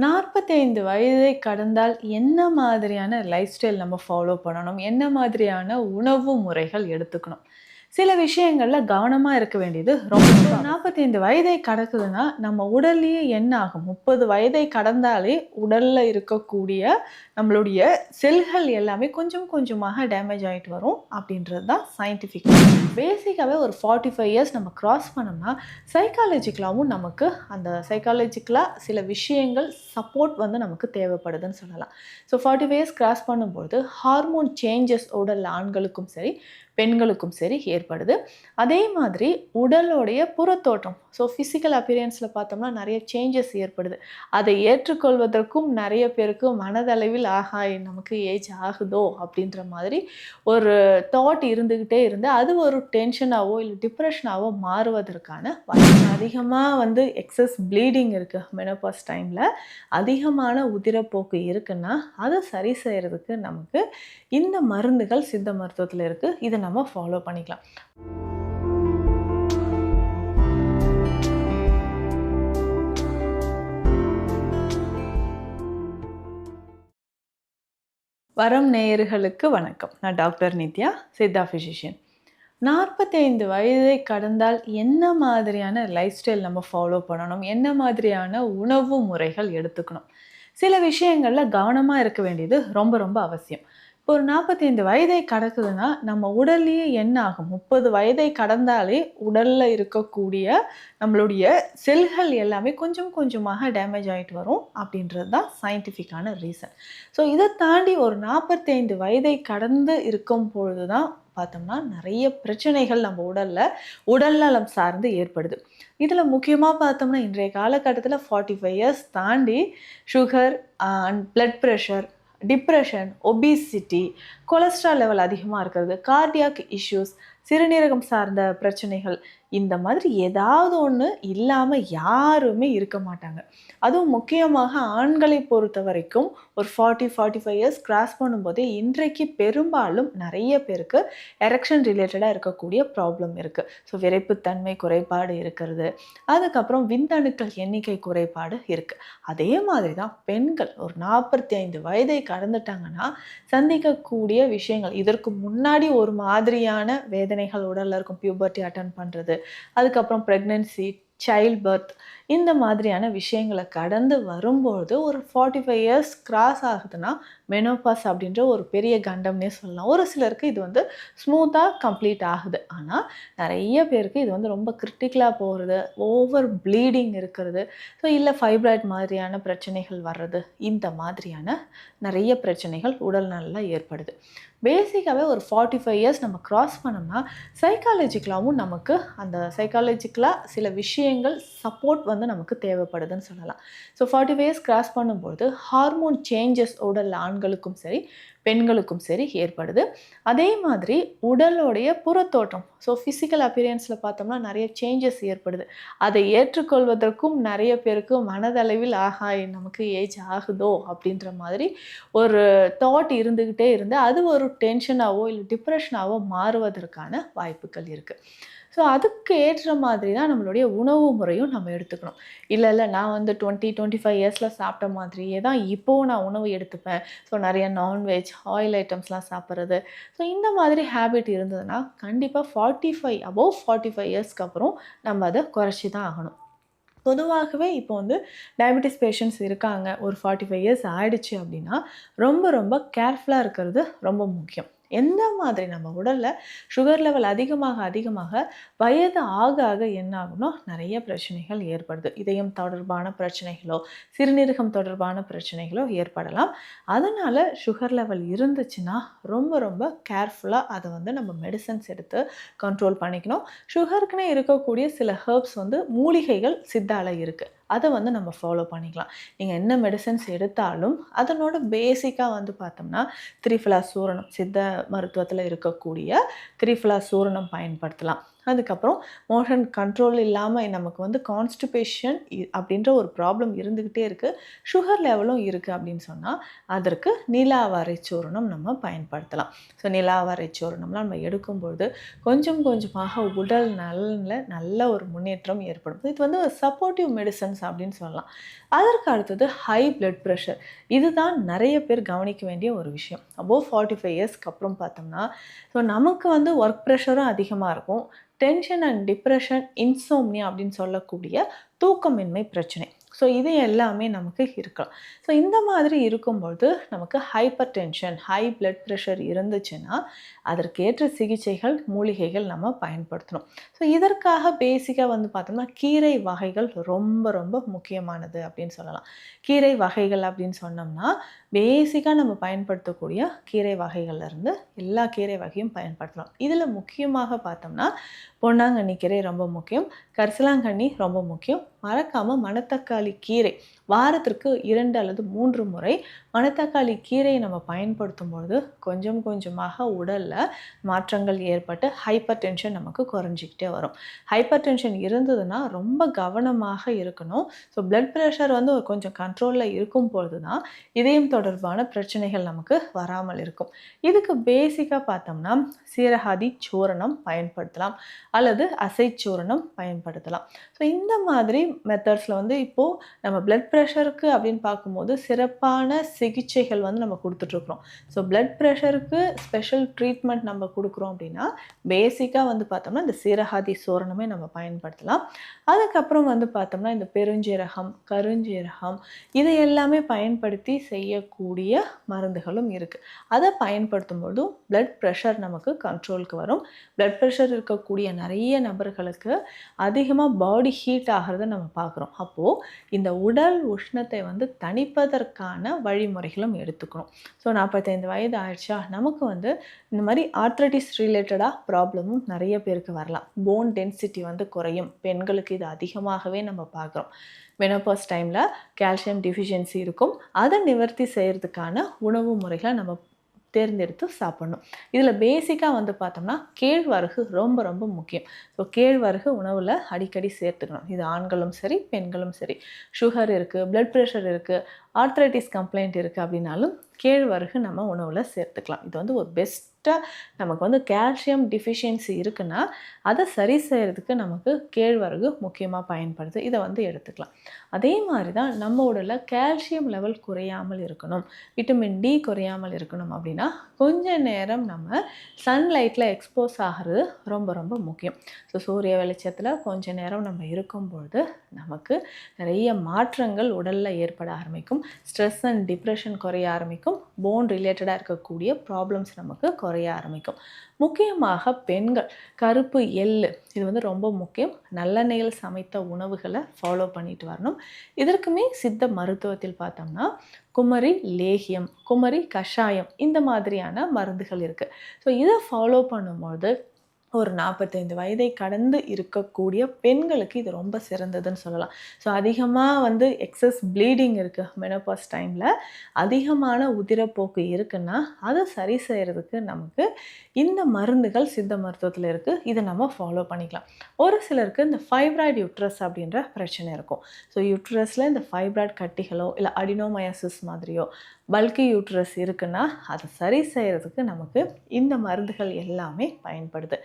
45 வயதை கடந்தால் என்ன மாதிரியான லைஃப் ஸ்டைல் நம்ம ஃபாலோ பண்ணணும்? என்ன மாதிரியான உணவு முறைகள் எடுத்துக்கணும்? சில விஷயங்கள்ல கவனமா இருக்க வேண்டியது ரொம்ப ரொம்ப 45 வயதை கடக்குதுன்னா, நம்ம உடல்லயே என்ன ஆகும்? 30 வயதை கடந்தாலே உடல்ல இருக்கக்கூடிய நம்மளுடைய செல்கள் எல்லாமே கொஞ்சம் கொஞ்சமாக டேமேஜ் ஆயிட்டு வரும் அப்படின்றது தான் சயின்டிஃபிக். பேசிக்காவே ஒரு 45 இயர்ஸ் நம்ம கிராஸ் பண்ணோம்னா, சைக்காலஜிக்கலாவும் நமக்கு அந்த சைக்காலஜிக்கலா சில விஷயங்கள் சப்போர்ட் வந்து நமக்கு தேவைப்படுதுன்னு சொல்லலாம். ஸோ 45 இயர்ஸ் கிராஸ் பண்ணும்பொழுது ஹார்மோன் சேஞ்சஸ் உடல்ல ஆண்களுக்கும் சரி, பெண்களுக்கும் சரி ஏற்படுது. அதே மாதிரி உடலுடைய புறத்தோற்றம், ஸோ ஃபிசிக்கல் அப்பியரன்ஸில் பார்த்தோம்னா நிறைய சேஞ்சஸ் ஏற்படுது. அதை ஏற்றுக்கொள்வதற்கும் நிறைய பேருக்கு மனதளவில் ஆஹா நமக்கு ஏஜ் ஆகுதோ அப்படின்ற மாதிரி ஒரு தாட் இருந்துக்கிட்டே இருந்து அது ஒரு டென்ஷனாவோ இல்லை டிப்ரெஷனாவோ மாறுவதற்கான வாய்ப்பு அதிகமாக வந்து எக்ஸஸ் ப்ளீடிங் இருக்குது. மெனோபாஸ் டைமில் அதிகமான உதிரப்போக்கு இருக்குன்னா அதை சரி செய்கிறதுக்கு நமக்கு இந்த மருந்துகள் சித்த மருத்துவத்தில் இருக்குது. இதை நம்ம ஃபாலோ பண்ணிக்கலாம். வரம் நேயர்களுக்கு வணக்கம். நான் டாக்டர் நித்யா, சித்தா ஃபிசிஷியன். 45 வயதை கடந்தால் என்ன மாதிரியான லைஃப் ஸ்டைல் நம்ம ஃபாலோ பண்ணணும்? என்ன மாதிரியான உணவு முறைகள் எடுத்துக்கணும்? சில விஷயங்கள்ல கவனமா இருக்க வேண்டியது ரொம்ப ரொம்ப அவசியம். இப்போ ஒரு 45 வயதை கடக்குதுன்னா, நம்ம உடல்லயே என்ன ஆகும்? 30 வயதை கடந்தாலே உடல்ல இருக்கக்கூடிய நம்மளுடைய செல்கள் எல்லாமே கொஞ்சம் கொஞ்சமாக டேமேஜ் ஆயிட்டு வரும் அப்படின்றது தான் சயின்டிஃபிக்கான ரீசன். ஸோ இதை தாண்டி ஒரு 45 வயதை கடந்து இருக்கும் பொழுது தான் பார்த்தோம்னா நிறைய பிரச்சனைகள் நம்ம உடல்நலம் சார்ந்து ஏற்படுது. இதில் முக்கியமாக பார்த்தோம்னா இன்றைய காலகட்டத்தில் 45 இயர்ஸ் தாண்டி sugar and blood pressure, depression, obesity, cholesterol level அதிகமாக இருக்கிறது, கார்டியாக் இஷ்யூஸ், சிறுநீரகம் சார்ந்த பிரச்சனைகள், இந்த மாதிரி ஏதாவது ஒன்று இல்லாமல் யாருமே இருக்க மாட்டாங்க. அதுவும் முக்கியமாக ஆண்களை பொறுத்த வரைக்கும் ஒரு 45 இயர்ஸ் கிராஸ் பண்ணும்போதே இன்றைக்கு பெரும்பாலும் நிறைய பேருக்கு எரெக்ஷன் ரிலேட்டடாக இருக்கக்கூடிய ப்ராப்ளம் இருக்குது. ஸோ விரைப்புத்தன்மை குறைபாடு இருக்கிறது, அதுக்கப்புறம் விந்தணுக்கள் எண்ணிக்கை குறைபாடு இருக்குது. அதே மாதிரி தான் பெண்கள் ஒரு 45 வயதை கடந்துட்டாங்கன்னா சந்திக்கக்கூடிய விஷயங்கள், இதற்கு முன்னாடி ஒரு மாதிரியான வேதனைகள் உடலில் இருக்கும், பியூபர்ட்டி அட்டன் பண்ணுறது, அதுக்கப்புறம் ப்ரெக்னென்சி, சைல்ட் பர்த், இந்த மாதிரியான விஷயங்களை கடந்து வரும்பொழுது ஒரு 45 இயர்ஸ் கிராஸ் ஆகுதுன்னா மெனோபாஸ் அப்படின்ற ஒரு பெரிய கண்டம்னே சொல்லலாம். ஒரு சிலருக்கு இது வந்து ஸ்மூத்தாக கம்ப்ளீட் ஆகுது. ஆனால் நிறைய பேருக்கு இது வந்து ரொம்ப கிரிட்டிக்கலாக போகிறது, ஓவர் ப்ளீடிங் இருக்கிறது, ஸோ இல்லை ஃபைப்ராய்ட் மாதிரியான பிரச்சனைகள் வர்றது, இந்த மாதிரியான நிறைய பிரச்சனைகள் உடல் நலில் ஏற்படுது. பேசிக்காகவே ஒரு 45 இயர்ஸ் நம்ம கிராஸ் பண்ணோம்னா சைக்காலஜிக்கலாகவும் நமக்கு அந்த சைக்காலஜிக்கலாக சில விஷயங்கள் சப்போர்ட் வந்து நமக்கு தேவைப்படுதுன்னு சொல்லலாம். ஸோ 45 இயர்ஸ் கிராஸ் பண்ணும்போது ஹார்மோன் சேஞ்சஸ் உடல் ஆண்களுக்கும் சரி, பெண்களுக்கும் சரி ஏற்படுது. அதே மாதிரி உடலுடைய புறத்தோற்றம், ஸோ ஃபிசிக்கல் அப்பியரன்ஸில் பார்த்தோம்னா நிறைய சேஞ்சஸ் ஏற்படுது. அதை ஏற்றுக்கொள்வதற்கும் நிறைய பேருக்கு மனதளவில் ஆஹா நமக்கு ஏஜ் ஆகுதோ அப்படின்ற மாதிரி ஒரு தாட் இருந்துக்கிட்டே இருந்து அது ஒரு டென்ஷனாவோ இல்லை டிப்ரெஷனாவோ மாறுவதற்கான வாய்ப்புகள் இருக்குது. ஸோ அதுக்கு ஏற்ற மாதிரி தான் நம்மளுடைய உணவு முறையும் நம்ம எடுத்துக்கணும். இல்லை நான் வந்து 25 இயர்ஸில் சாப்பிட்ட மாதிரியே தான் இப்போவும் நான் உணவு எடுத்துப்பேன், ஸோ நிறைய நான்வெஜ், ஆயில் ஐட்டம்ஸ்லாம் சாப்பிட்றது, ஸோ இந்த மாதிரி ஹேபிட் இருந்ததுன்னா கண்டிப்பாக 45 இயர்ஸ்க்கு அப்புறம் நம்ம அதை குறைச்சி தான் ஆகணும். பொதுவாகவே இப்போ வந்து டயபெட்டிஸ் பேஷண்ட்ஸ் இருக்காங்க, ஒரு 45 இயர்ஸ் ஆயிடுச்சு அப்படின்னா ரொம்ப ரொம்ப கேர்ஃபுல்லாக இருக்கிறது ரொம்ப முக்கியம். எந்த மாதிரி நம்ம உடலில் சுகர் லெவல் அதிகமாக வயது ஆக ஆக என்ன ஆகும்னா நிறைய பிரச்சனைகள் ஏற்படுது. இதயம் தொடர்பான பிரச்சனைகளோ, சிறுநீரகம் தொடர்பான பிரச்சனைகளோ ஏற்படலாம். அதனால் சுகர் லெவல் இருந்துச்சுன்னா ரொம்ப ரொம்ப கேர்ஃபுல்லாக அதை வந்து நம்ம மெடிசன்ஸ் எடுத்து கண்ட்ரோல் பண்ணிக்கணும். சுகருக்குன்னே இருக்கக்கூடிய சில ஹெர்ப்ஸ் வந்து மூலிகைகள் சித்தால இருக்குது, அதை வந்து நம்ம ஃபாலோ பண்ணிக்கலாம். நீங்கள் என்ன மெடிசன்ஸ் எடுத்தாலும் அதனோட பேசிக்காக வந்து பார்த்தோம்னா திரிஃபலா சூரணம், சித்த மருத்துவத்தில் இருக்கக்கூடிய திரிஃபலா சூரணம் பயன்படுத்தலாம். அதுக்கப்புறம் மோஷன் கண்ட்ரோல் இல்லாமல் நமக்கு வந்து கான்ஸ்டிபேஷன் அப்படின்ற ஒரு ப்ராப்ளம் இருந்துக்கிட்டே இருக்குது, சுகர் லெவலும் இருக்குது அப்படின்னு சொன்னால் அதற்கு நிலாவரை சூரணம் நம்ம பயன்படுத்தலாம். ஸோ நிலாவரை சூரணம்லாம் நம்ம எடுக்கும்பொழுது கொஞ்சம் கொஞ்சமாக உடல் நலனில் நல்ல ஒரு முன்னேற்றம் ஏற்படும். இது வந்து சப்போர்ட்டிவ் மெடிசன்ஸ் அப்படின்னு சொல்லலாம். அதற்கு அடுத்தது ஹை பிளட் ப்ரெஷர். இதுதான் நிறைய பேர் கவனிக்க வேண்டிய ஒரு விஷயம். அபோவ் 45 இயர்ஸ்க்கு அப்புறம் பார்த்தோம்னா ஸோ நமக்கு வந்து ஒர்க் ப்ரெஷரும் அதிகமாக இருக்கும். டென்ஷன் அண்ட் டிப்ரெஷன், இன்சோம்னியா அப்படின்னு சொல்லக்கூடிய தூக்கமின்மை பிரச்சனை. ஸோ இது எல்லாமே நமக்கு இருக்கலாம். ஸோ இந்த மாதிரி இருக்கும்பொழுது நமக்கு hyper tension, high blood pressure இருந்துச்சுன்னா அதற்கேற்ற சிகிச்சைகள், மூலிகைகள் நம்ம பயன்படுத்தணும். ஸோ இதற்காக பேசிக்காக வந்து பார்த்தோம்னா கீரை வகைகள் ரொம்ப ரொம்ப முக்கியமானது அப்படின்னு சொல்லலாம். கீரை வகைகள் அப்படின்னு சொன்னோம்னா பேசிக்காக நம்ம பயன்படுத்தக்கூடிய கீரை வகைகள்லேருந்து எல்லா கீரை வகையும் பயன்படுத்தலாம். இதில் முக்கியமாக பார்த்தோம்னா பொன்னாங்கண்ணி கீரை ரொம்ப முக்கியம், கரிசலாங்கண்ணி ரொம்ப முக்கியம். மறக்காமல் மணத்தக்காளி கீரை வாரத்திற்கு 2 அல்லது 3 முறை மணத்தக்காளி கீரையை நம்ம பயன்படுத்தும் பொழுது கொஞ்சம் கொஞ்சமாக உடலில் மாற்றங்கள் ஏற்பட்டு ஹைப்பர் டென்ஷன் நமக்கு குறைஞ்சிக்கிட்டே வரும். ஹைப்பர் டென்ஷன் இருந்ததுன்னா ரொம்ப கவனமாக இருக்கணும். ஸோ பிளட் ப்ரெஷர் வந்து கொஞ்சம் கண்ட்ரோலில் இருக்கும் பொழுது தான் இதயம் தொடர்பான பிரச்சனைகள் நமக்கு வராமல் இருக்கும். இதுக்கு பேசிக்காக பார்த்தோம்னா சீரகாதி சூரணம் பயன்படுத்தலாம் அல்லது அசைச்சூரணம் பயன்படுத்தலாம். ஸோ இந்த மாதிரி மெத்தட்ஸில் வந்து இப்போது நம்ம பிளட் ப்ரெஷருக்கு அப்படின்னு பார்க்கும்போது சிறப்பான சிகிச்சைகள் வந்து நம்ம கொடுத்துட்ருக்குறோம். ஸோ பிளட் ப்ரெஷருக்கு ஸ்பெஷல் ட்ரீட்மெண்ட் நம்ம கொடுக்குறோம் அப்படின்னா பேசிக்காக வந்து பார்த்தோம்னா இந்த சீரகாதி சூரணமே நம்ம பயன்படுத்தலாம். அதுக்கப்புறம் வந்து பார்த்தோம்னா இந்த பெருஞ்சீரகம், கருஞ்சீரகம் இதை எல்லாமே பயன்படுத்தி செய்யக்கூடிய மருந்துகளும் இருக்குது. அதை பயன்படுத்தும் பொழுதும் பிளட் ப்ரெஷர் நமக்கு கண்ட்ரோலுக்கு வரும். பிளட் ப்ரெஷர் இருக்கக்கூடிய நிறைய நபர்களுக்கு அதிகமாக பாடி ஹீட் ஆகிறத நம்ம பார்க்குறோம். அப்போது இந்த உடல் உஷ்ணத்தை வந்து தணிப்பதற்கான வழிமுறைகளும் எடுத்துக்கணும். ஸோ 45 வயது ஆயிடுச்சா நமக்கு வந்து இந்த மாதிரி ஆர்த்ரைட்டிஸ் ரிலேட்டடாக ப்ராப்ளமும் நிறைய பேருக்கு வரலாம். போன் டென்சிட்டி வந்து குறையும். பெண்களுக்கு இது அதிகமாகவே நம்ம பார்க்குறோம். மெனோபாஸ் டைமில் கால்சியம் டிஃபிஷியன்சி இருக்கும். அதை நிவர்த்தி செய்கிறதுக்கான உணவு முறைகளை நம்ம தேர்ந்தெடுத்து சாப்பிடணும். இதில் பேசிக்காக வந்து பார்த்தோம்னா கேழ்வரகு ரொம்ப ரொம்ப முக்கியம். ஸோ கேழ்வரகு உணவில் அடிக்கடி சேர்த்துக்கணும். இது ஆண்களும் சரி, பெண்களும் சரி. சுகர் இருக்குது, பிளட் ப்ரெஷர் இருக்குது, ஆர்த்ரைட்டிஸ் கம்ப்ளைண்ட் இருக்குது அப்படின்னாலும் கேழ்வரகு நம்ம உணவில் சேர்த்துக்கலாம். இது வந்து ஒரு பெஸ்ட்டாக நமக்கு வந்து கால்சியம் டிஃபிஷியன்சி இருக்குன்னா அதை சரி செய்கிறதுக்கு நமக்கு கேழ்வரகு முக்கியமாக பயன்படுது. இதை வந்து எடுத்துக்கலாம். அதே மாதிரி தான் நம்ம உடலில் கால்சியம் லெவல் குறையாமல் இருக்கணும், விட்டமின் டி குறையாமல் இருக்கணும் அப்படின்னா கொஞ்ச நேரம் நம்ம சன்லைட்டில் எக்ஸ்போஸ் ஆகிறது ரொம்ப ரொம்ப முக்கியம். ஸோ சூரிய வெளிச்சத்தில் கொஞ்ச நேரம் நம்ம இருக்கும்பொழுது நமக்கு நிறைய மாற்றங்கள் உடலில் ஏற்பட ஆரம்பிக்கும். ஸ்ட்ரெஸ் அண்ட் டிப்ரெஷன் குறைய ஆரம்பிக்கும். போன் ரிலேட்டடாக இருக்கக்கூடிய ப்ராப்ளம்ஸ் நமக்கு குறைய ஆரம்பிக்கும். முக்கியமாக பெண்கள் கருப்பு எள்ளு இது வந்து ரொம்ப முக்கியம். நல்லெண்ணெயில் சமைத்த உணவுகளை ஃபாலோ பண்ணிட்டு வரணும். இதற்குமே சித்த மருத்துவத்தில் பார்த்தோம்னா குமரி லேகியம், குமரி கஷாயம் இந்த மாதிரியான மருந்துகள் இருக்குது. ஸோ இதை ஃபாலோ பண்ணும்போது ஒரு 45 வயதை கடந்து இருக்கக்கூடிய பெண்களுக்கு இது ரொம்ப சிறந்ததுன்னு சொல்லலாம். ஸோ அதிகமாக வந்து எக்ஸஸ் ப்ளீடிங் இருக்குது. மெனோபாஸ் டைமில் அதிகமான உதிரப்போக்கு இருக்குன்னா அதை சரி செய்கிறதுக்கு நமக்கு இந்த மருந்துகள் சித்த மருத்துவத்தில் இருக்குது. இதை நம்ம ஃபாலோ பண்ணிக்கலாம். ஒரு சிலருக்கு இந்த ஃபைப்ராய்டு யூட்ரஸ் அப்படின்ற பிரச்சனை இருக்கும். ஸோ யூட்ரஸில் இந்த ஃபைப்ராய்டு கட்டிகளோ இல்லை அடினோமயாசிஸ் மாதிரியோ பல்கி யூட்ரஸ் இருக்குன்னா அதை சரி செய்கிறதுக்கு நமக்கு இந்த மருந்துகள் எல்லாமே பயன்படுது.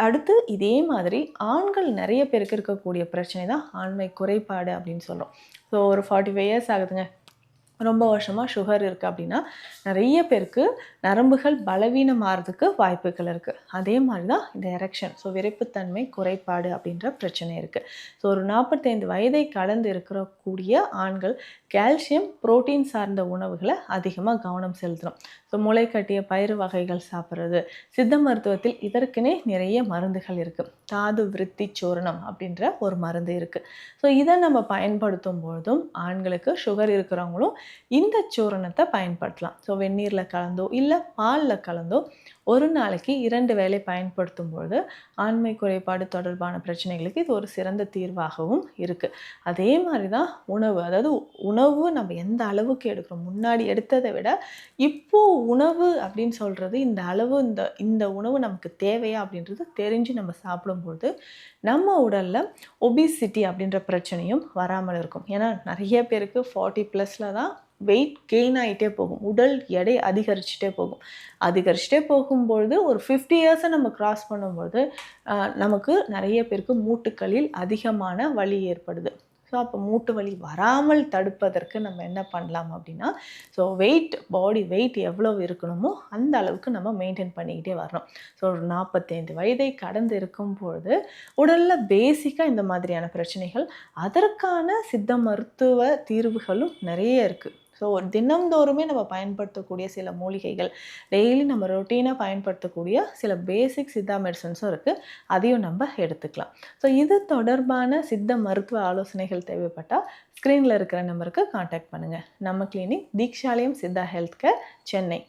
அடுத்து இதே மாதிரி ஆண்கள் நிறைய பேருக்கு இருக்கக்கூடிய பிரச்சனை தான் ஆண்மை குறைபாடு அப்படின்னு சொல்கிறோம். ஸோ ஒரு 45 இயர்ஸ் ஆகுதுங்க, ரொம்ப வருஷமாக சுகர் இருக்குது அப்படின்னா நிறைய பேருக்கு நரம்புகள் பலவீனமாகிறதுக்கு வாய்ப்புகள் இருக்குது. அதே மாதிரி தான் இந்த எரெக்ஷன், ஸோ விரைப்புத்தன்மை குறைபாடு அப்படின்ற பிரச்சனை இருக்குது. ஸோ ஒரு 45 வயதை கடந்து இருக்கக்கூடிய ஆண்கள் கால்சியம் புரோட்டீன் சார்ந்த உணவுகளை அதிகமாக கவனம் செலுத்தணும். ஸோ முளைக்கட்டிய பயிறு வகைகள் சாப்பிட்றது, சித்த மருத்துவத்தில் இதற்குனே நிறைய மருந்துகள் இருக்குது. தாது விருத்தி சூரணம் அப்படின்ற ஒரு மருந்து இருக்குது. ஸோ இதை நம்ம பயன்படுத்தும் பொழுதும் ஆண்களுக்கு சுகர் இருக்கிறவங்களும் இந்த சூரணத்தை பயன்படுத்தலாம். ஸோ வெந்நீரில் கலந்தோ இல்லை பாலில் கலந்தோ ஒரு நாளைக்கு 2 வேளை பயன்படுத்தும்போது ஆண்மை குறைபாடு தொடர்பான பிரச்சனைகளுக்கு இது ஒரு சிறந்த தீர்வாகவும் இருக்குது. அதே மாதிரி தான் உணவு. அதாவது உணவு நம்ம எந்த அளவுக்கு எடுக்கிறோம், முன்னாடி எடுத்ததை விட இப்போ உணவு அப்படின்னு சொல்கிறது இந்த அளவு, இந்த இந்த உணவு நமக்கு தேவையா அப்படின்றது தெரிஞ்சு நம்ம சாப்பிடும்போது நம்ம உடலில் ஒபிசிட்டி அப்படின்ற பிரச்சனையும் வராமல் இருக்கும். ஏன்னா நிறைய பேருக்கு 40+ தான் வெயிட் கெயின் ஆகிட்டே போகும், உடல் எடை அதிகரிச்சுட்டே போகும். அதிகரிச்சுட்டே போகும்பொழுது ஒரு 50 இயர்ஸை நம்ம கிராஸ் பண்ணும்போது நமக்கு நிறைய பேருக்கு மூட்டுக்களில் அதிகமான வலி ஏற்படுது. ஸோ அப்போ மூட்டு வலி வராமல் தடுப்பதற்கு நம்ம என்ன பண்ணலாம் அப்படின்னா, ஸோ பாடி வெயிட் எவ்வளோ இருக்கணுமோ அந்த அளவுக்கு நம்ம மெயின்டைன் பண்ணிக்கிட்டே வரணும். ஸோ ஒரு 45 வயதை கடந்து இருக்கும்பொழுது உடலில் பேசிக்காக இந்த மாதிரியான பிரச்சனைகள், அதற்கான சித்த மருத்துவ தீர்வுகளும் நிறைய இருக்குது. ஸோ தினம்தோறுமே நம்ம பயன்படுத்தக்கூடிய சில மூலிகைகள், டெய்லி நம்ம ரொட்டீனாக பயன்படுத்தக்கூடிய சில பேசிக் சித்தா மெடிசன்ஸும் இருக்குது. அதையும் நம்ம எடுத்துக்கலாம். ஸோ இது தொடர்பான சித்த மருத்துவ ஆலோசனைகள் தேவைப்பட்டால் ஸ்க்ரீனில் இருக்கிற நம்பருக்கு காண்டாக்ட் பண்ணுங்கள். நம்ம clinic Deekshalayam Siddha health care, Chennai.